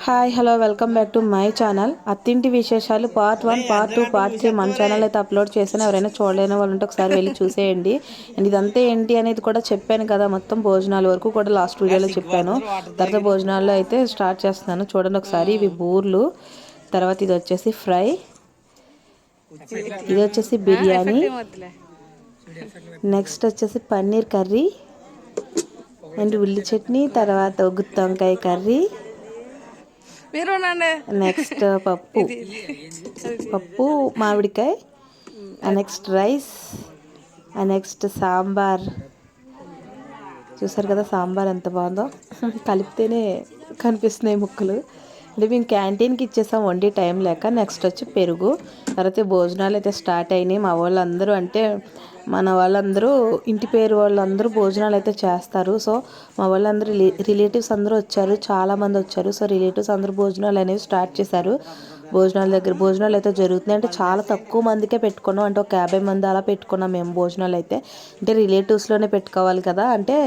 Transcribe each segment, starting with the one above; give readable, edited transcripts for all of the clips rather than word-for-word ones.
Hi hello welcome back to my channel అత్తింటి విశేషాలు part 1 part 2 part 3 మన channel అయితే అప్లోడ్ చేశాను. ఎవరైనా చూడలేని వాళ్ళు ఉంటే ఒకసారి వెళ్ళి చూసేయండి. అండ్ ఇదంతా ఏంటి అనేది కూడా చెప్పాను కదా, మొత్తం భోజనాల వరకు కూడా లాస్ట్ వీడియోలో చెప్పాను. తర్వాత భోజనాల్లో అయితే స్టార్ట్ చేస్తున్నాను. చూడండి ఒకసారి, ఇవి బూర్లు, తర్వాత ఇది వచ్చేసి ఫ్రై, ఇది వచ్చేసి బిర్యానీ, నెక్స్ట్ వచ్చేసి పన్నీర్ కర్రీ అండ్ ఉల్లి చట్నీ, తర్వాత గుత్తి వంకాయ కర్రీ, నెక్స్ట్ పప్పు మామిడికాయ, నెక్స్ట్ రైస్, నెక్స్ట్ సాంబార్. చూసారు కదా సాంబార్ ఎంత బాగుందో, కలిపితేనే కనిపిస్తున్నాయి ముక్కలు. అంటే మేము క్యాంటీన్కి ఇచ్చేసాం వండి టైం లేక. నెక్స్ట్ వచ్చి పెరుగు. తర్వాత భోజనాలు అయితే స్టార్ట్ అయినాయి. మా వాళ్ళందరూ, అంటే మన వాళ్ళందరూ, ఇంటి పేరు వాళ్ళందరూ భోజనాలు అయితే చేస్తారు. సో మా వాళ్ళందరూ రిలేటివ్స్ అందరూ వచ్చారు, చాలామంది వచ్చారు. సో రిలేటివ్స్ అందరూ భోజనాలు అనేవి స్టార్ట్ చేశారు. భోజనాలు అయితే జరుగుతున్నాయి. అంటే చాలా తక్కువ మందికే పెట్టుకున్నాం, అంటే ఒక 50 మంది అలా పెట్టుకున్నాం మేము భోజనాలు అయితే. అంటే రిలేటివ్స్లోనే పెట్టుకోవాలి కదా, అంటే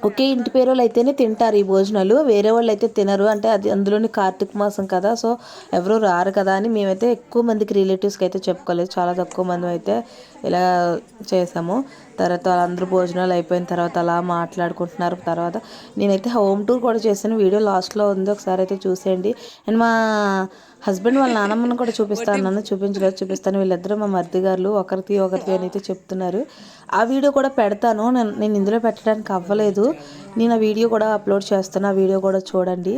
ఒకే ఇంటి పేరు వాళ్ళు అయితేనే తింటారు ఈ భోజనాలు, వేరే వాళ్ళు అయితే తినరు. అంటే అది అందులోని కార్తీక మాసం కదా, సో ఎవరు రారు కదా అని మేమైతే ఎక్కువ మందికి రిలేటివ్స్కి అయితే చెప్పుకోలేదు, చాలా తక్కువ మంది అయితే ఇలా చేసాము. తర్వాత అందరూ భోజనాలు అయిపోయిన తర్వాత అలా మాట్లాడుకుంటున్నారు. తర్వాత నేనైతే హోమ్ టూర్ కూడా చేశాను, వీడియో లాస్ట్లో ఉంది, ఒకసారి అయితే చూసేయండి. అండ్ మా హస్బెండ్ వాళ్ళ నానమ్మను కూడా చూపిస్తాను, చూపిస్తాను. వీళ్ళిద్దరూ మా మరిది గారు, ఒకరిది అని అయితే చెప్తున్నారు. ఆ వీడియో కూడా పెడతాను, నేను ఇందులో పెట్టడానికి అవ్వలేదు. నేను ఆ వీడియో కూడా అప్లోడ్ చేస్తాను, ఆ వీడియో కూడా చూడండి.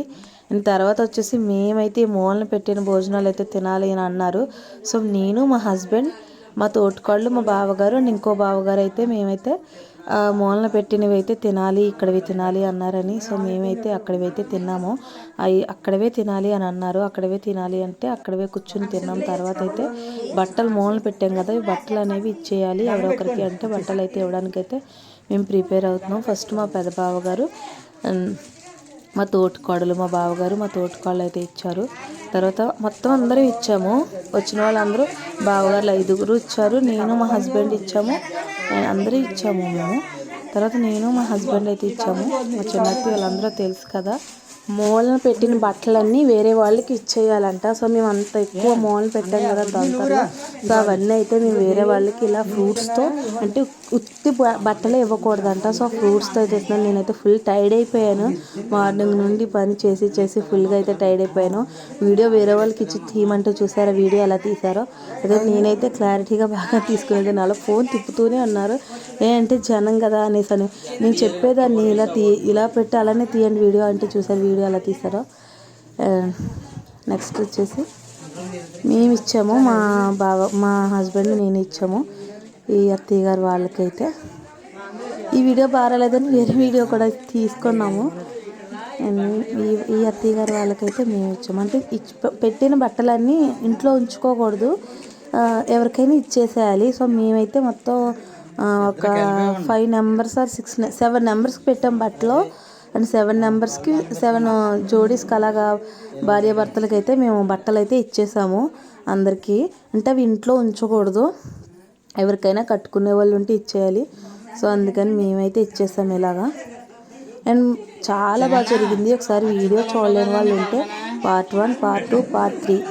అండ్ తర్వాత వచ్చేసి మేమైతే మూలన పెట్టిన భోజనాలు అయితే తినాలి అని అన్నారు. సో నేను, మా హస్బెండ్, మా తోటికోళ్ళు, మా బావగారు అండ్ ఇంకో బావగారు అయితే మేమైతే మూలన పెట్టినవి అయితే తినాలి, ఇక్కడవి తినాలి అన్నారని. సో మేమైతే అక్కడవైతే తిన్నాము. అక్కడవే తినాలి అని అన్నారు. అక్కడవే తినాలి అంటే అక్కడవే కూర్చుని తిన్నాం. తర్వాత అయితే బట్టలు మూలన పెట్టాం కదా, ఈ బట్టలు అనేవి ఇచ్చేయాలి ఎవరొకరికి, అంటే బట్టలు అయితే ఇవ్వడానికైతే మేము ప్రిపేర్ అవుతున్నాం. ఫస్ట్ మా పెద్ద బావగారు, మా తోటికోడలు, మా బావగారు, మా తోటికోళ్ళు అయితే ఇచ్చారు. తర్వాత మొత్తం అందరం ఇచ్చాము. వచ్చిన వాళ్ళందరూ, బావగారులు 5 ఇచ్చారు, నేను మా హస్బెండ్ ఇచ్చాము, అందరూ ఇచ్చాము మేము. తర్వాత నేను మా హస్బెండ్ అయితే ఇచ్చాము. మా చిన్నత్త వాళ్ళందరూ తెలుసు కదా, మూలన పెట్టిన బట్టలన్నీ వేరే వాళ్ళకి ఇచ్చేయాలంట. సో మేము అంత ఎక్కువ మూలన పెట్టాం కదా దాంట్లో, సో అవన్నీ అయితే మేము వేరే వాళ్ళకి ఇలా ఫ్రూట్స్తో, అంటే ఉత్తి బట్టలే ఇవ్వకూడదంట. సో ఫ్రూట్స్తో అయితే ఇస్తున్నాను. నేనైతే ఫుల్ టైర్డ్ అయిపోయాను, మార్నింగ్ నుండి పని చేసి ఫుల్గా అయితే టైర్డ్ అయిపోయాను. వీడియో వేరే వాళ్ళకి ఇచ్చి తీయమంటే చూసారా వీడియో ఎలా తీసారో, అదే నేనైతే క్లారిటీగా బాగా తీసుకునేది. నాలో ఫోన్ తిప్పుతూనే ఉన్నారు, ఏంటంటే జనం కదా అనేసి అని. నేను చెప్పేదాన్ని ఇలా పెట్టి అలానే తీయండి వీడియో అంటే చూసారు వీడియో ఎలా తీసారో. నెక్స్ట్ వచ్చేసి మేము ఇచ్చాము, మా హస్బెండ్ నేను ఇచ్చాము ఈ అత్తయ్య గారు వాళ్ళకైతే. ఈ వీడియో బాగాలేదని వేరే వీడియో కూడా తీసుకున్నాము. ఈ అత్తయ్య గారు వాళ్ళకైతే మేము ఇచ్చాము. అంటే పెట్టిన బట్టలన్నీ ఇంట్లో ఉంచుకోకూడదు, ఎవరికైనా ఇచ్చేసేయాలి. సో మేమైతే మొత్తం ఒక 5 నెంబర్స్ ఆర్ 7 నెంబర్స్కి పెట్టాం బట్టలు. అండ్ 7 నెంబర్స్కి 7 జోడీస్కి అలాగా భార్యాభర్తలకి అయితే మేము బట్టలు అయితే ఇచ్చేసాము అందరికీ. అంటే అవి ఇంట్లో ఉంచకూడదు, ఎవరికైనా కట్టుకునే వాళ్ళు ఉంటే ఇచ్చేయాలి. సో అందుకని మేమైతే ఇచ్చేసాము ఇలాగా. అండ్ చాలా బాగా జరిగింది. ఒకసారి వీడియో చూడలేని వాళ్ళు ఉంటే పార్ట్ 1, పార్ట్ 2, పార్ట్ 3,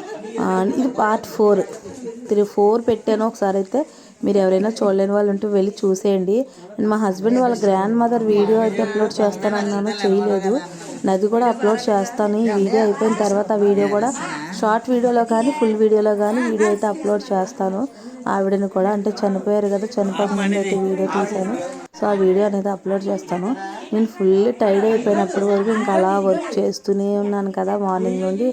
ఇది పార్ట్ 4 పెట్టాను. ఒకసారి అయితే మీరు ఎవరైనా చూడలేని వాళ్ళు ఉంటే వెళ్ళి చూసేయండి. అండ్ మా హస్బెండ్ వాళ్ళ గ్రాండ్ మదర్ వీడియో అయితే అప్లోడ్ చేస్తానన్నాను, చేయలేదు. అది కూడా అప్లోడ్ చేస్తాను. ఈ వీడియో అయిపోయిన తర్వాత ఆ వీడియో కూడా షార్ట్ వీడియోలో కానీ ఫుల్ వీడియోలో కానీ వీడియో అయితే అప్లోడ్ చేస్తాను. ఆవిడని కూడా, అంటే చనిపోయారు కదా, చనిపోక ముందు అయితే వీడియో తీశాను. సో ఆ వీడియో అనేది అప్లోడ్ చేస్తాను. నేను ఫుల్ టైర్డ్ అయిపోయినప్పటి వరకు ఇంకా అలా వర్క్ చేస్తూనే ఉన్నాను కదా, మార్నింగ్ నుండి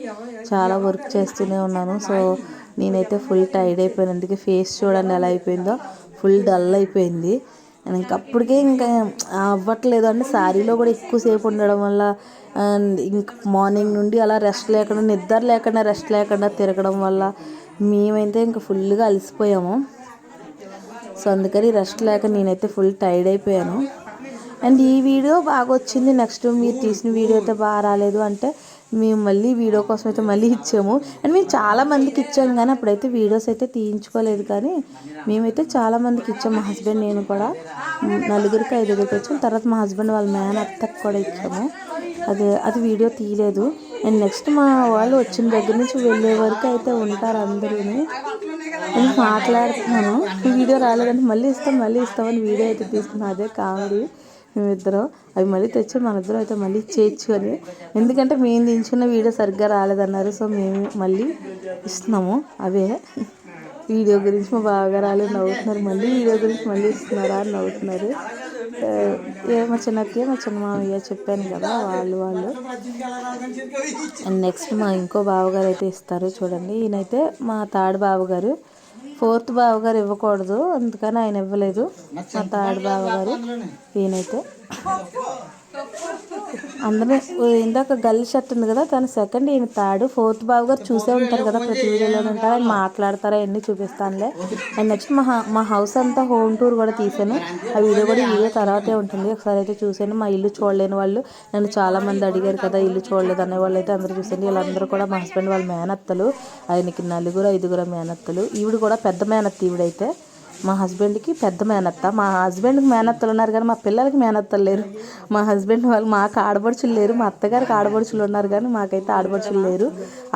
చాలా వర్క్ చేస్తూనే ఉన్నాను. సో నేనైతే ఫుల్ టైర్డ్ అయిపోయాను. అందుకే ఫేస్ చూడండి ఎలా అయిపోయిందో, ఫుల్ డల్ అయిపోయింది. ఇంకప్పటికే ఇంకా అవ్వట్లేదు, అంటే శారీలో కూడా ఎక్కువసేపు ఉండడం వల్ల ఇంక మార్నింగ్ నుండి అలా రెస్ట్ లేకుండా, నిద్ర లేకుండా, రెస్ట్ లేకుండా తిరగడం వల్ల మేమైతే ఇంకా ఫుల్గా అలసిపోయాము. సో అందుకని రెస్ట్ లేక నేనైతే ఫుల్ టైర్డ్ అయిపోయాను. అండ్ ఈ వీడియో బాగా వచ్చింది, నెక్స్ట్ మీరు తీసిన వీడియో అయితే బాగా రాలేదు అంటే మేము మళ్ళీ వీడియో కోసం అయితే మళ్ళీ ఇచ్చాము. అండ్ మేము చాలామందికి ఇచ్చాము, కానీ అప్పుడైతే వీడియోస్ అయితే తీయించుకోలేదు, కానీ మేమైతే చాలామందికి ఇచ్చాము. మా హస్బెండ్ నేను కూడా 4గురికి 5గురికి ఇచ్చాము. తర్వాత మా హస్బెండ్ వాళ్ళ మేనత్తకు కూడా ఇచ్చాము. అది వీడియో తీయలేదు. అండ్ నెక్స్ట్ మా వాళ్ళు వచ్చిన దగ్గర నుంచి వెళ్ళే వరకు అయితే ఉంటారు అందరూ. నేను మాట్లాడుతున్నాను, వీడియో రాలేదంటే మళ్ళీ ఇస్తామని వీడియో అయితే తీసుకున్నాను. అదే కామెడీ మేమిద్దరం. అవి మళ్ళీ తెచ్చి మన ఇద్దరం అయితే మళ్ళీ ఇచ్చేయచ్చు అని, ఎందుకంటే మేము దించుకున్న వీడియో సరిగ్గా రాలేదన్నారు. సో మేము మళ్ళీ ఇస్తున్నాము. అవే వీడియో గురించి మా బావగారు నవ్వుతున్నారు, మళ్ళీ వీడియో గురించి మళ్ళీ ఇస్తున్నారా అని నవ్వుతున్నారు. మా చిన్నక్కయ్య మా చిన్న మామయ్య చెప్పాను కదా, వాళ్ళు అండ్ నెక్స్ట్ మా ఇంకో బావగారు అయితే ఇస్తారు చూడండి. ఈయనైతే మా థర్డ్ బావగారు, ఫోర్త్ బావగారు ఇవ్వకూడదు అందుకని ఆయన ఇవ్వలేదు. మా థర్డ్ బావగారు ఈయనైతే అందరూ ఇందాక గల్లి షర్ట్ ఉంది కదా, తను సెకండ్, ఈయన థర్డ్. ఫోర్త్ బాబు గారు చూసే ఉంటారు కదా, ప్రతి వీడియోలో ఉంటారు, ఆయన మాట్లాడతారా అన్నీ చూపిస్తానులే. అండ్ నెక్స్ట్ మా హౌస్ అంతా హోమ్ టూర్ కూడా తీసాను. ఆ వీడియో తర్వాతే ఉంటుంది. ఒకసారి అయితే చూసాను. మా ఇల్లు చూడలేని వాళ్ళు నన్ను చాలామంది అడిగారు కదా, ఇల్లు చూడలేదు అనే వాళ్ళు అయితే అందరూ చూసండి. వీళ్ళందరూ కూడా మా హస్బెండ్ వాళ్ళ మేనత్తలు. ఆయనకి 4-5 మేనత్తలు. ఈవిడ కూడా పెద్ద మేనత్త. ఈవిడైతే మా హస్బెండ్కి పెద్ద మేనత్త. మా హస్బెండ్కి మేనత్తలు ఉన్నారు కానీ మా పిల్లలకి మేనత్తలు లేరు. మా హస్బెండ్ వాళ్ళు మాకు ఆడబడుచులు లేరు. మా అత్తగారికి ఆడబడుచులు ఉన్నారు కానీ మాకైతే ఆడబడుచులు లేరు.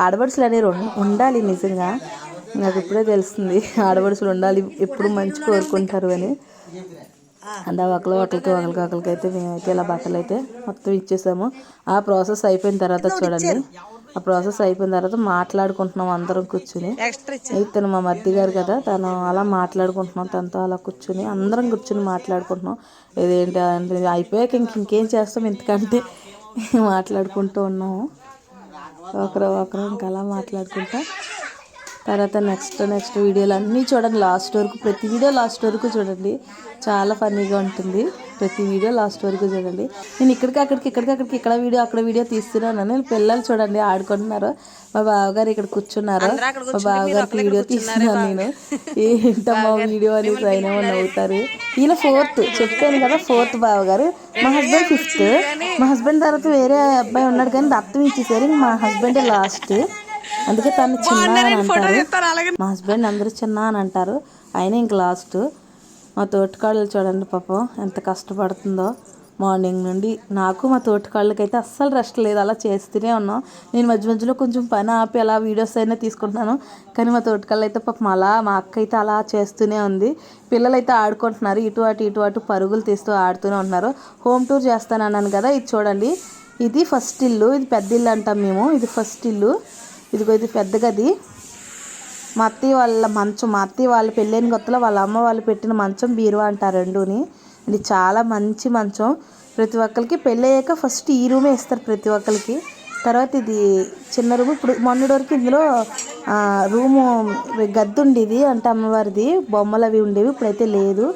ఆడబడుచులు అనేవి ఉండాలి నిజంగా, నాకు ఇప్పుడే తెలుస్తుంది. ఆడబడుచులు ఉండాలి, ఎప్పుడు మంచి కోరుకుంటారు అని. అండ్ ఒకరికి అయితే మేమైతే ఇలా బట్టలు అయితే మొత్తం ఇచ్చేసాము. ఆ ప్రాసెస్ అయిపోయిన తర్వాత చూడండి, ఆ ప్రాసెస్ అయిపోయిన తర్వాత మాట్లాడుకుంటున్నాం అందరం కూర్చుని. తను మా మధ్య గారు కదా, తను అలా మాట్లాడుకుంటున్నాం, తనతో అలా కూర్చుని అందరం కూర్చుని మాట్లాడుకుంటున్నాం. ఇదేంటి అంటే అయిపోయాక ఇంకేం చేస్తాం, ఎందుకంటే మాట్లాడుకుంటూ ఉన్నాము ఒకరు ఇంకా అలా మాట్లాడుకుంటా. తర్వాత నెక్స్ట్ వీడియోలు అన్నీ చూడండి లాస్ట్ వరకు, ప్రతి వీడియో లాస్ట్ వరకు చూడండి, చాలా ఫన్నీగా ఉంటుంది. ప్రతి వీడియో లాస్ట్ వరకు చూడండి. నేను ఇక్కడికి ఇక్కడ వీడియో అక్కడ వీడియో తీస్తున్నాను. పిల్లలు చూడండి ఆడుకుంటున్నారు. మా బావగారు ఇక్కడ కూర్చున్నారు. మా బావగారికి వీడియో తీస్తున్నాను నేను. ఏంటమ్మా వీడియో అని ఆయన ఏమన్నా అవుతారు. ఈయన ఫోర్త్, చెప్పాను కదా, ఫోర్త్ బావగారు. మా హస్బెండ్ ఫిఫ్త్. మా హస్బెండ్ తర్వాత వేరే అబ్బాయి ఉన్నాడు కానీ దత్తం ఇచ్చేసారు. మా హస్బెండ్ లాస్ట్, అందుకే తను చిన్న అని అంటారు. మా హస్బెండ్ అందరూ చిన్న అని అంటారు, ఆయన ఇంక లాస్ట్. మా తోటికాళ్ళు చూడండి పాపం ఎంత కష్టపడుతుందో మార్నింగ్ నుండి. నాకు మా తోటికాళ్ళకైతే అస్సలు రెస్ట్ లేదు, అలా చేస్తూనే ఉన్నాం. నేను మధ్యలో కొంచెం పని ఆపి అలా వీడియోస్ అయినా తీసుకుంటున్నాను. కానీ మా తోటికాళ్ళు అయితే పాపం అలా, మా అక్క అయితే అలా చేస్తూనే ఉంది. పిల్లలైతే ఆడుకుంటున్నారు, ఇటు అటు పరుగులు తీస్తూ ఆడుతూనే ఉంటున్నారు. హోమ్ టూర్ చేస్తాను అన్నాను కదా, ఇది చూడండి. ఇది ఫస్ట్ ఇల్లు, ఇది పెద్ద ఇల్లు అంటాం మేము. ఇది ఫస్ట్ ఇల్లు. ఇదిగో ఇది పెద్ద గది. మా అత్తయ్య వాళ్ళ మంచం, మా అత్తయ్య వాళ్ళు పెళ్ళైన కొత్తలో వాళ్ళ అమ్మ వాళ్ళు పెట్టిన మంచం, బీరువా అంటారు రెండుని. ఇది చాలా మంచి మంచం. ప్రతి ఒక్కరికి పెళ్ళి అయ్యాక ఫస్ట్ ఈ రూమే ఇస్తారు ప్రతి ఒక్కరికి. తర్వాత ఇది చిన్న రూము. ఇప్పుడు మొన్నటి వరకు ఇందులో రూము గద్ది ఉండేది, అంటే అమ్మవారిది బొమ్మలు అవి ఉండేవి, ఇప్పుడైతే లేదు.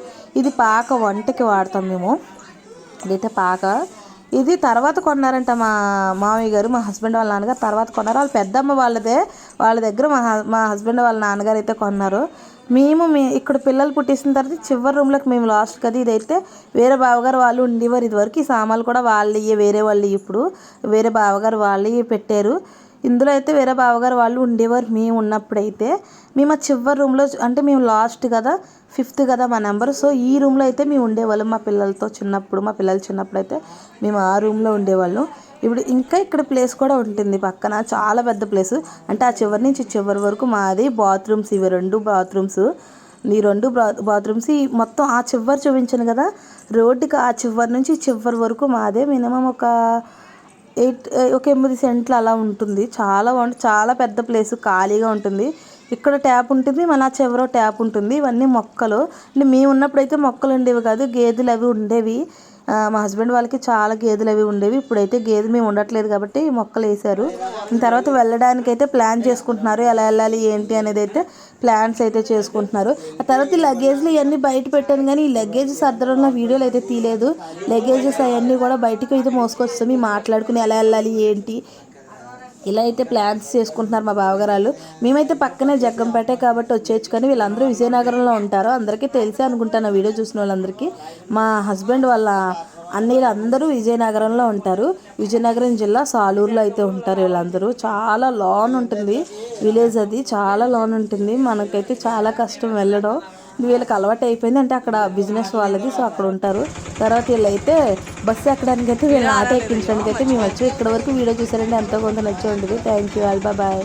ఇది పాక, వంటకి వాడతాం మేము. ఇదైతే పాక. ఇది తర్వాత కొన్నారంట మా మామయ్య గారు, మా హస్బెండ్ వాళ్ళ నాన్నగారు తర్వాత కొన్నారు. వాళ్ళ పెద్దమ్మ వాళ్ళ దగ్గర మా హస్బెండ్ వాళ్ళ నాన్నగారు అయితే కొన్నారు. మేము ఇక్కడ పిల్లలు పుట్టేసిన తర్వాత చివరి రూమ్లోకి మేము లాస్ట్ కదా. ఇదైతే వేరే బావగారు వాళ్ళు ఉండేవారు ఇదివరకు. ఈ సామాన్లు కూడా వాళ్ళే, వేరే వాళ్ళు. ఇప్పుడు వేరే బావగారు వాళ్ళే పెట్టారు. ఇందులో అయితే వేరే బావగారు వాళ్ళు ఉండేవారు మేము ఉన్నప్పుడైతే. మేము ఆ చివరి రూమ్లో, అంటే మేము లాస్ట్ కదా, ఫిఫ్త్ కదా మా నెంబర్. సో ఈ రూమ్లో అయితే మేము ఉండేవాళ్ళం మా పిల్లలతో చిన్నప్పుడు. మా పిల్లలు చిన్నప్పుడు అయితే మేము ఆ రూమ్లో ఉండేవాళ్ళం. ఇప్పుడు ఇంకా ఇక్కడ ప్లేస్ కూడా ఉంటుంది పక్కన, చాలా పెద్ద ప్లేస్. అంటే ఆ చివరి నుంచి చివరి వరకు మాది. బాత్రూమ్స్, ఇవి 2 బాత్రూమ్స్. ఈ 2 బాత్రూమ్స్ మొత్తం ఆ చివరి చూపించాను కదా, రోడ్డుకి ఆ చివరి నుంచి చివరి వరకు మాదే. మినిమం ఒక 8 సెంట్లు అలా ఉంటుంది. చాలా పెద్ద ప్లేస్, ఖాళీగా ఉంటుంది. ఇక్కడ ట్యాప్ ఉంటుంది, మన చివరో ట్యాప్ ఉంటుంది. ఇవన్నీ మొక్కలు. అంటే మేము ఉన్నప్పుడైతే మొక్కలు ఉండేవి కాదు, గేదెలు అవి ఉండేవి. మా హస్బెండ్ వాళ్ళకి చాలా గేదెలు అవి ఉండేవి. ఇప్పుడైతే గేదె మేము ఉండట్లేదు కాబట్టి మొక్కలు వేశారు. తర్వాత వెళ్ళడానికి అయితే ప్లాన్ చేసుకుంటున్నారు, ఎలా వెళ్ళాలి ఏంటి అనేది అయితే ప్లాన్స్ అయితే చేసుకుంటున్నారు. ఆ తర్వాత ఈ లగేజ్లు ఇవన్నీ బయట పెట్టాను కానీ ఈ లగేజ్ సర్దడంలో వీడియోలు అయితే తీయలేదు. లగేజెస్ అవన్నీ కూడా బయటకు అయితే మోసుకొస్తాం, మేము మాట్లాడుకుని ఎలా వెళ్ళాలి ఏంటి ఇలా అయితే ప్లాన్స్ చేసుకుంటున్నారు మా బావగారాలు. మేమైతే పక్కనే జగ్గంపేటే కాబట్టి వచ్చేయచ్చు, కానీ వీళ్ళందరూ విజయనగరంలో ఉంటారు. అందరికీ తెలిసే అనుకుంటాను వీడియో చూసిన వాళ్ళందరికీ. మా హస్బెండ్ వాళ్ళ అన్నయ్యలు అందరూ విజయనగరంలో ఉంటారు. విజయనగరం జిల్లా సాలూరులో అయితే ఉంటారు వీళ్ళందరూ. చాలా లాన్ ఉంటుంది విలేజ్, అది చాలా లాన్ ఉంటుంది. మనకైతే చాలా కష్టం వెళ్ళడం. వీళ్ళకి అలవాటు అయిపోయింది, అంటే అక్కడ బిజినెస్ వాళ్ళది, సో అక్కడ ఉంటారు. తర్వాత వీళ్ళైతే బస్సు ఎక్కడానికి అయితే వీళ్ళని ఆటో ఎక్కించడానికి అయితే మేము వచ్చాం. ఇక్కడ వరకు వీడియో చూసారంటే ఎంతో కొంత నచ్చి ఉంటుంది. Thank you, all bye.